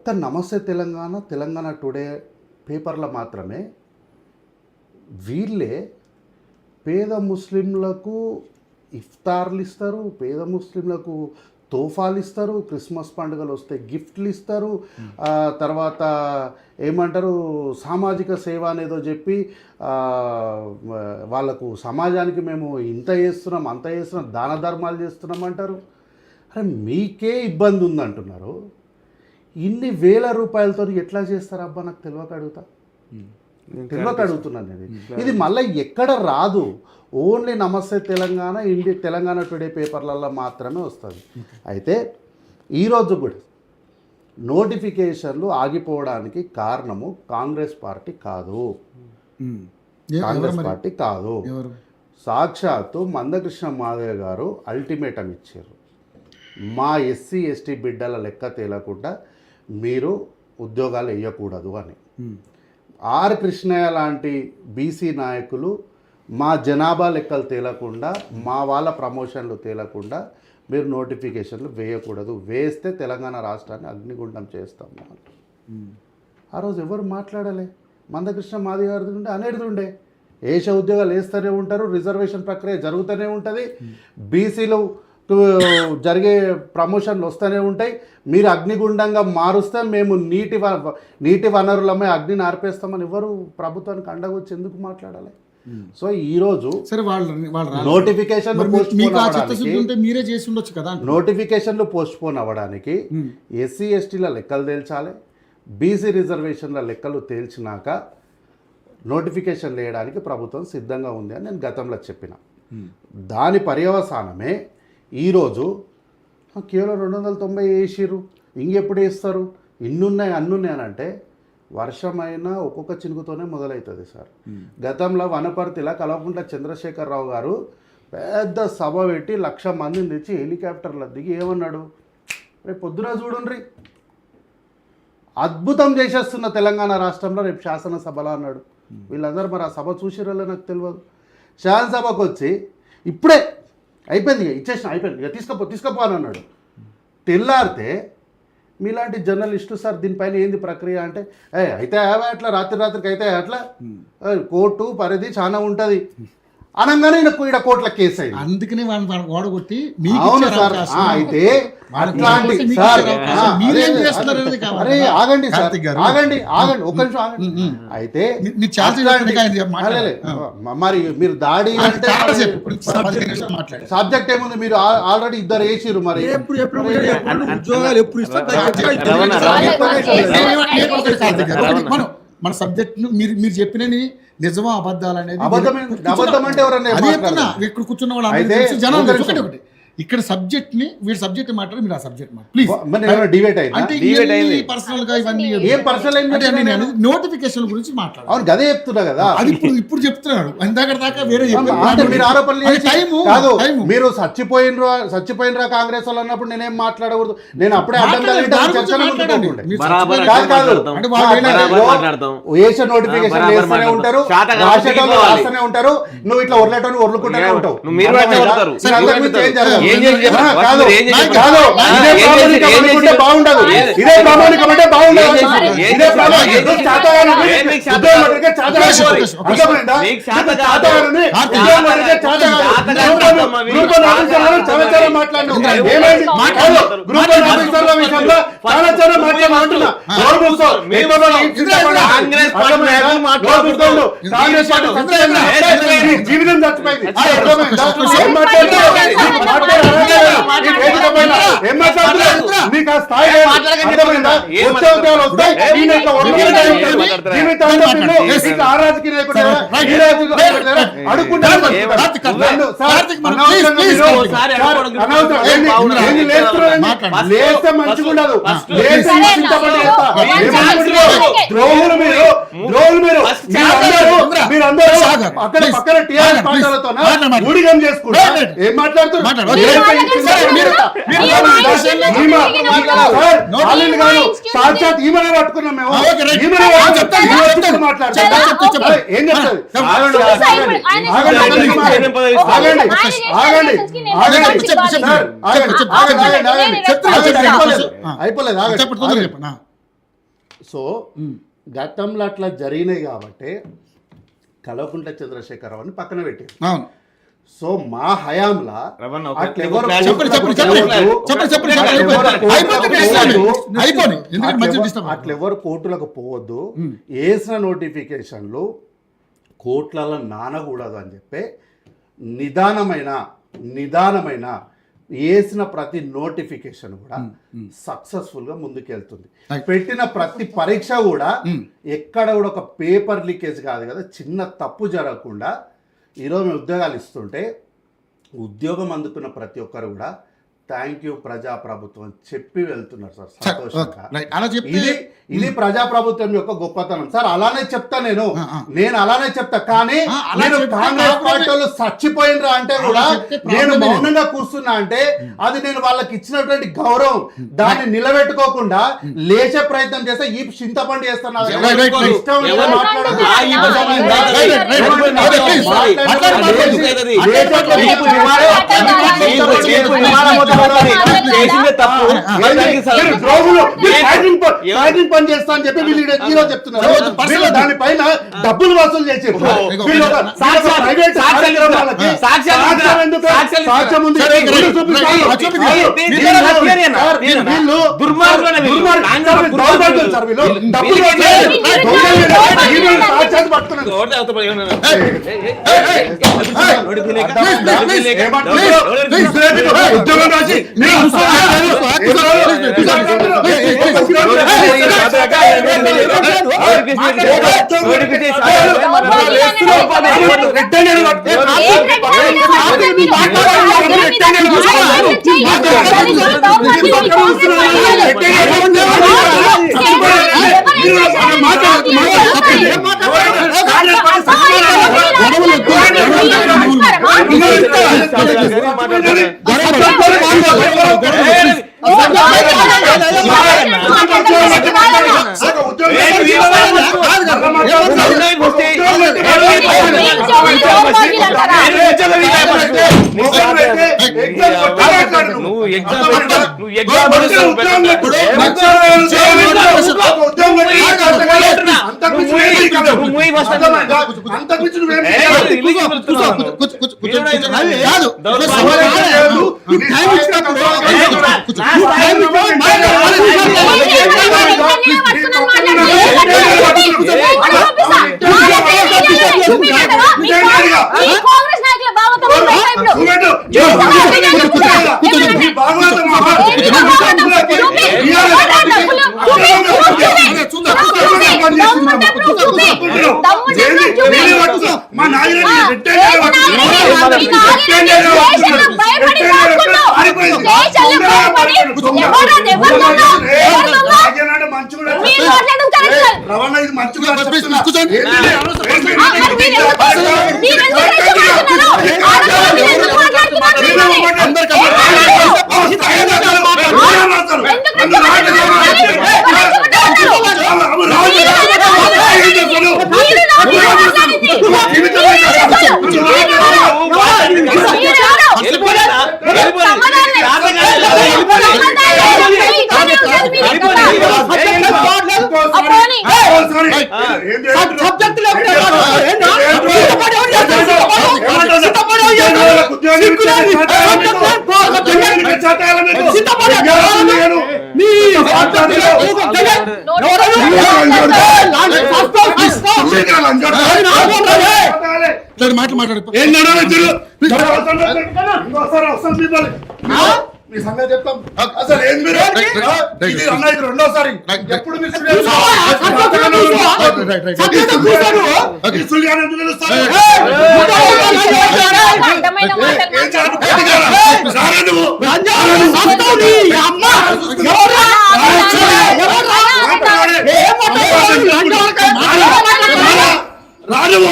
ఒక్క నమస్తే తెలంగాణ, తెలంగాణ టుడే పేపర్లో మాత్రమే వీళ్ళే పేద ముస్లింలకు ఇఫ్తార్లు ఇస్తారు, పేద ముస్లింలకు తోఫాలు ఇస్తారు, క్రిస్మస్ పండుగలు వస్తే గిఫ్ట్లు ఇస్తారు, తర్వాత ఏమంటారు సామాజిక సేవ అనేదో చెప్పి వాళ్ళకు సమాజానికి మేము ఇంత చేస్తున్నాం అంత చేస్తున్నాం దాన ధర్మాలు చేస్తున్నాం అంటారు. అరే మీకే ఇబ్బంది ఉందంటున్నారు, ఇన్ని వేల రూపాయలతో ఎట్లా చేస్తారు అబ్బా? నాకు తెలియక అడుగుతున్నాను నేను. ఇది మళ్ళీ ఎక్కడ రాదు, ఓన్లీ నమస్తే తెలంగాణ తెలంగాణ టుడే పేపర్లలో మాత్రమే వస్తుంది. అయితే ఈరోజు కూడా నోటిఫికేషన్లు ఆగిపోవడానికి కారణము కాంగ్రెస్ పార్టీ కాదు, కాంగ్రెస్ పార్టీ కాదు, సాక్షాత్తు మందకృష్ణ మాదయ్య గారు అల్టిమేటం ఇచ్చారు. మా ఎస్సీ ఎస్టీ బిడ్డల లెక్క తేలకుండా మీరు ఉద్యోగాలు వేయకూడదు అని. ఆర్ కృష్ణయ్య లాంటి బీసీ నాయకులు మా జనాభా లెక్కలు తేలకుండా, మా వాళ్ళ ప్రమోషన్లు తేలకుండా మీరు నోటిఫికేషన్లు వేయకూడదు, వేస్తే తెలంగాణ రాష్ట్రాన్ని అగ్నిగుండం చేస్తాము అంటారు. ఆ రోజు ఎవరు మాట్లాడలే. మందకృష్ణ మాది గారి ఉండే అనేది ఉండే ఏష ఉద్యోగాలు వేస్తూనే ఉంటారు, రిజర్వేషన్ ప్రక్రియ జరుగుతూనే ఉంటుంది, బీసీలు జరిగే ప్రమోషన్లు వస్తూనే ఉంటాయి, మీరు అగ్నిగుండంగా మారుస్తే మేము నీటి వనరులమే అగ్నిని ఆర్పేస్తామని ఎవరు ప్రభుత్వానికి అండగొచ్చి ఎందుకు మాట్లాడాలి? సో ఈరోజు నోటిఫికేషన్లు పోస్ట్పోన్ అవ్వడానికి ఎస్సీ ఎస్టీల లెక్కలు తేల్చాలి, బీసీ రిజర్వేషన్ల లెక్కలు తేల్చినాక నోటిఫికేషన్ వేయడానికి ప్రభుత్వం సిద్ధంగా ఉంది అని నేను గతంలో చెప్పిన. దాని పర్యవసానమే ఈరోజు కేవలం 290 వేసిర్రు, ఇంకెప్పుడు వేస్తారు, ఇన్నున్నాయి అన్నున్నాయి అని అంటే వర్షమైనా ఒక్కొక్క చినుకుతోనే మొదలవుతుంది సార్. గతంలో వనపర్తిలా కల్వకుంట్ల చంద్రశేఖరరావు గారు పెద్ద సభ పెట్టి 1,00,000 మందిని తెచ్చి హెలికాప్టర్లో దిగి ఏమన్నాడు, రేపు పొద్దున చూడండి అద్భుతం చేసేస్తున్న తెలంగాణ రాష్ట్రంలో రేపు శాసనసభలో అన్నాడు. వీళ్ళందరూ మరి ఆ సభ చూసిరో నాకు తెలియదు. శాసనసభకు వచ్చి ఇప్పుడే అయిపోయింది, ఇచ్చేసిన అయిపోయింది, ఇక తీసుకపో అని అన్నాడు. తెల్లారితే మీలాంటి జర్నలిస్టు సార్ దీనిపైన ఏంది ప్రక్రియ అంటే, అయితే అట్లా రాత్రికి అయితే అట్లా కోర్టు పరిధి చాలా ఉంటుంది అనగానే ఈయన కోర్టుల కేసు అయింది. అందుకనే ఓడగొట్టి అయితే అట్లాంటి సార్ ఆగండి సార్ ఆగండి ఒక్క నిమిషం ఆగండి. అయితే మరి మీరు దాడి అంటే సబ్జెక్ట్ ఏముంది, మీరు ఆల్రెడీ ఇద్దరు వేసిరు, మరి మన సబ్జెక్ట్ మీరు చెప్పినని నిజమా అబద్ధాలు అనేది అబద్ధం అంటే ఇక్కడ కూర్చున్న వాళ్ళు జనాలు ఇక్కడ సబ్జెక్ట్ ని వీడి సబ్జెక్ట్ మాట్లాడి మీరు ఆ సబ్జెక్ట్ ప్లీజ్ అంటే పర్సనల్ గా ఇవన్నీ నోటిఫికేషన్ గురించి మాట్లాడారు. అదే చెప్తున్నా కదా, అది ఇప్పుడు చెప్తున్నాడు. ఇందాక దాకా వేరే మీరు ఆరోపణలు మీరు చచ్చిపోయినరా కాంగ్రెస్ వాళ్ళు అన్నప్పుడు నేనేం మాట్లాడకూడదు, నేను అప్పుడే వేసే నోటిఫికేషన్ వేస్తూనే ఉంటారు, రాస్తూనే ఉంటారు, నువ్వు ఇట్లా ఒర్లేటోని ఒర్లుకుంటూనే ఉంటావు. బాగుండదు, ఇదే ప్రామాణికం అంటే బాగుండదు, ఇదే జీవితం చచ్చిపోయింది. నీకు ఆ స్థాయి లేస్తే మంచిగా ఉండదు, ద్రోహులు మీరు మీరందరూ అక్కడ పక్కన టీఆర్ఎస్ పార్టీలతో ఊడిగం చేసుకుంటారు. ఏం మాట్లాడుతున్నారు? సాక్షాత్ ఈమెనే పట్టుకున్నాం మేము, ఏం చెప్తారు? అయిపోలేదు. సో గతంలో అట్లా జరిగినాయి కాబట్టి కల్వకుంట్ల చంద్రశేఖరరావు అని పక్కన పెట్టారు. అవును. సో మా హయాంలా అట్లెవరు కోర్టులకు పోవద్దు, వేసిన నోటిఫికేషన్లు కోర్టులలో నానకూడదు అని చెప్పి నిదానమైన వేసిన ప్రతి నోటిఫికేషన్ కూడా సక్సెస్ఫుల్ గా ముందుకెళ్తుంది. పెట్టిన ప్రతి పరీక్ష కూడా ఎక్కడ కూడా ఒక పేపర్ లీకేజ్ కాదు కదా, చిన్న తప్పు జరగకుండా ఈరోజు మేము ఉద్యోగాలు ఇస్తుంటే ఉద్యోగం అందుకున్న ప్రతి ఒక్కరు కూడా థ్యాంక్ యూ ప్రజాప్రభుత్వం చెప్పి వెళ్తున్నారు సార్ సంతోషంగా. ఇది ప్రజాప్రభుత్వం యొక్క గొప్పతనం సార్. అలానే చెప్తా నేను అలానే చెప్తా. కానీ నేను కాంగ్రెస్ పార్టీ వాళ్ళు చచ్చిపోయినరా అంటే కూడా నేను మౌనంగా కూర్చున్నా అంటే అది నేను వాళ్ళకి ఇచ్చినటువంటి గౌరవం, దాన్ని నిలబెట్టుకోకుండా లేచే ప్రయత్నం చేస్తే ఈ చింతపండు చేస్తాను. పని చేస్తా అని చెప్పి వీళ్ళు ఈరోజు చెప్తున్నారు. దానిపైన డబ్బులు వసూలు చేసారు. మీ సంగతి చెప్తాం. అసలు ఏం మీరు ఇది అన్న ఇది రెండోసారి ఎప్పుడు మీరు రాను